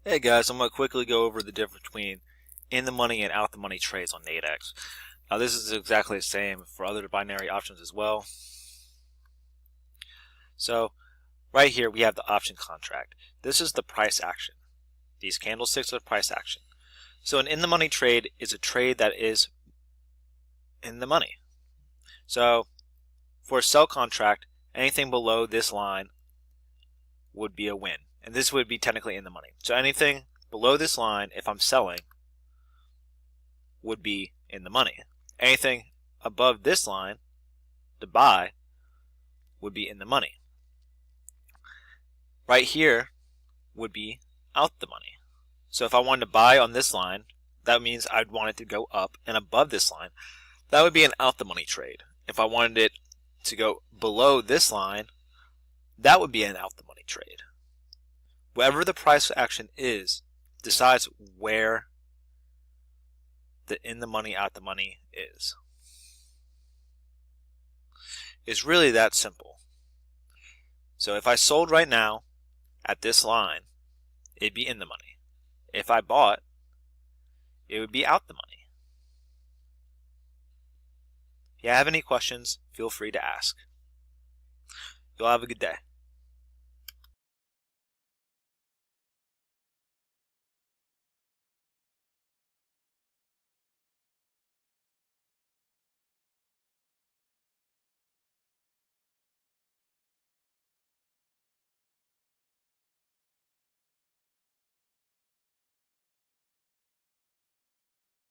Hey guys, I'm going to quickly go over the difference between in the money and out the money trades on Nadex. Now this is exactly the same for other binary options as well. So right here we have the option contract. This is the price action. These candlesticks are price action. So an in the money trade is a trade that is in the money. So for a sell contract, anything below this line would be a win. And this would be technically in the money. So anything below this line, if I'm selling, would be in the money. Anything above this line, to buy, would be in the money. Right here would be out the money. So if I wanted to buy on this line, that means I'd want it to go up, and above this line, that would be an out the money trade. If I wanted it to go below this line, that would be an out the money trade. Wherever the price action is decides where the in the money, out the money is. It's really that simple. So if I sold right now at this line, it'd be in the money. If I bought, it would be out the money. If you have any questions, feel free to ask. You'll have a good day.